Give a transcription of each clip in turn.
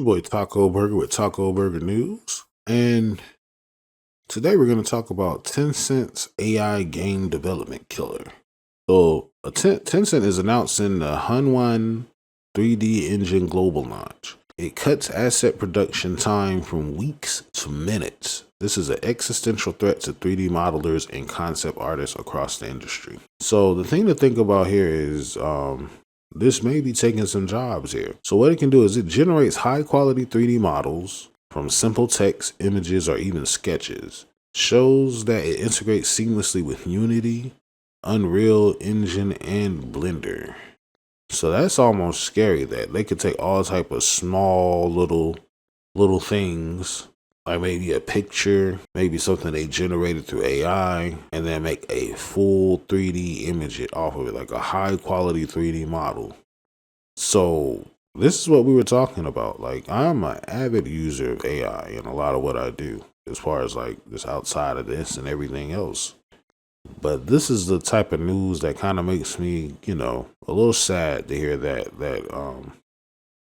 Your boy Taco Burger with Taco Burger News. And today we're going to talk about Tencent's AI game development killer. So, Tencent is announcing the Hunyuan 3D engine global launch. It cuts asset production time from weeks to minutes. This is an existential threat to 3D modelers and concept artists across the industry. So, the thing to think about here is this may be taking some jobs here. So what it can do is it generates high quality 3D models from simple text, images, or even sketches. Shows that it integrates seamlessly with Unity, Unreal Engine, and Blender. So that's almost scary that they could take all type of small little things, like maybe a picture, maybe something they generated through AI, and then make a full 3D image off of it, like a high quality 3D model. So this is what we were talking about. Like, I'm an avid user of AI in a lot of what I do, as far as like just outside of this and everything else. But this is the type of news that kind of makes me, a little sad to hear that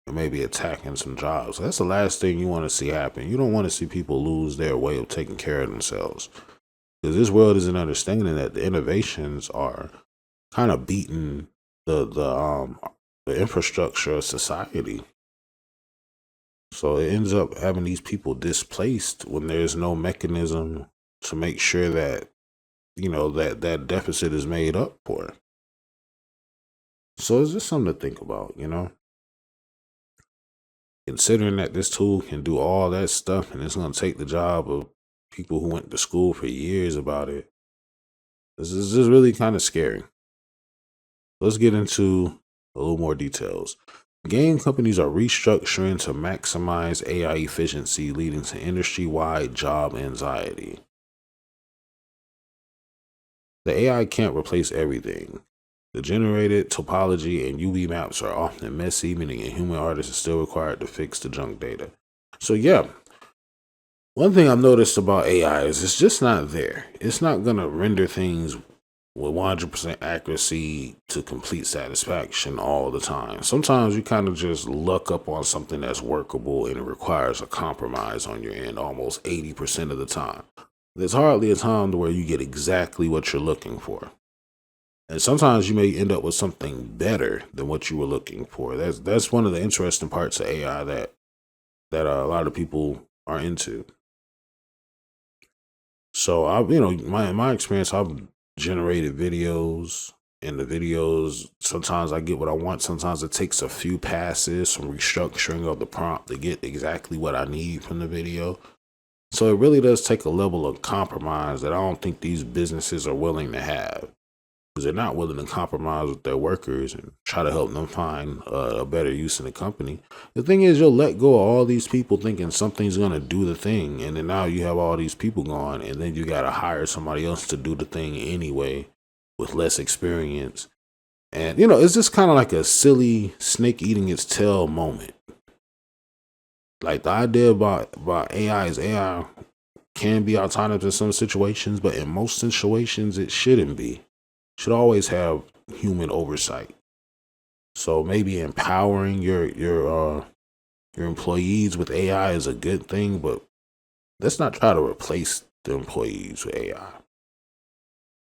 it may be attacking some jobs. That's the last thing you want to see happen. You don't want to see people lose their way of taking care of themselves, because this world isn't understanding that the innovations are kind of beating the infrastructure of society. So it ends up having these people displaced when there's no mechanism to make sure that that deficit is made up for. So it's just something to think about, considering that this tool can do all that stuff and it's going to take the job of people who went to school for years about it. This is just really kind of scary. Let's get into a little more details. Game companies are restructuring to maximize AI efficiency, leading to industry-wide job anxiety. The AI can't replace everything. The generated topology and UV maps are often messy, meaning a human artist is still required to fix the junk data. So yeah, one thing I've noticed about AI is it's just not there. It's not going to render things with 100% accuracy to complete satisfaction all the time. Sometimes you kind of just luck up on something that's workable and it requires a compromise on your end almost 80% of the time. There's hardly a time to where you get exactly what you're looking for. And sometimes you may end up with something better than what you were looking for. That's one of the interesting parts of AI that a lot of people are into. So my experience, I've generated videos, and the videos, sometimes I get what I want. Sometimes it takes a few passes, some restructuring of the prompt to get exactly what I need from the video. So it really does take a level of compromise that I don't think these businesses are willing to have, because they're not willing to compromise with their workers and try to help them find a better use in the company. The thing is, you'll let go of all these people thinking something's going to do the thing. And then now you have all these people gone, and then you got to hire somebody else to do the thing anyway with less experience. And, it's just kind of like a silly snake eating its tail moment. Like, the idea about AI is AI can be autonomous in some situations, but in most situations, it shouldn't be. Should always have human oversight. So maybe empowering your employees with AI is a good thing, but let's not try to replace the employees with AI.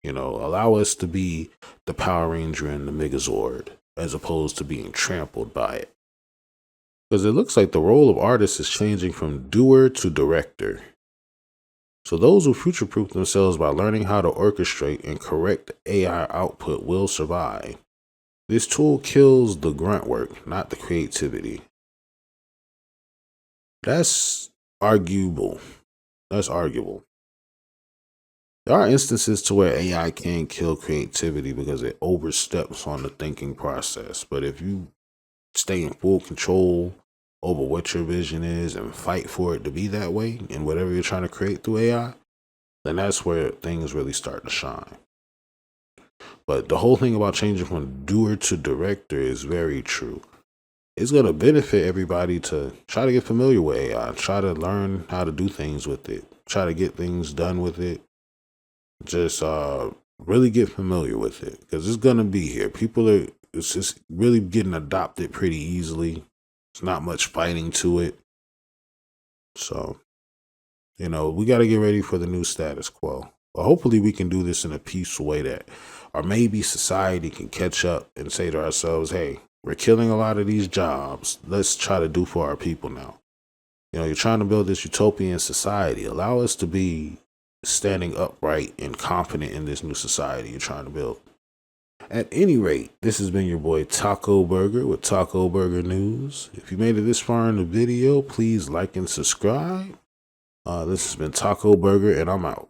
Allow us to be the Power Ranger and the Megazord as opposed to being trampled by it. Because it looks like the role of artist is changing from doer to director. So those who future-proof themselves by learning how to orchestrate and correct AI output will survive. This tool kills the grunt work, not the creativity. That's arguable. There are instances to where AI can kill creativity because it oversteps on the thinking process. But if you stay in full control over what your vision is and fight for it to be that way in whatever you're trying to create through AI, then that's where things really start to shine. But the whole thing about changing from doer to director is very true. It's going to benefit everybody to try to get familiar with AI, try to learn how to do things with it, try to get things done with it. Just really get familiar with it, because it's going to be here. It's just really getting adopted pretty easily. It's not much fighting to it. So, we got to get ready for the new status quo. But hopefully we can do this in a peaceful way that, or maybe society can catch up and say to ourselves, hey, we're killing a lot of these jobs. Let's try to do for our people now. You're trying to build this utopian society. Allow us to be standing upright and confident in this new society you're trying to build. At any rate, this has been your boy Taco Burger with Taco Burger News. If you made it this far in the video, please like and subscribe. This has been Taco Burger, and I'm out.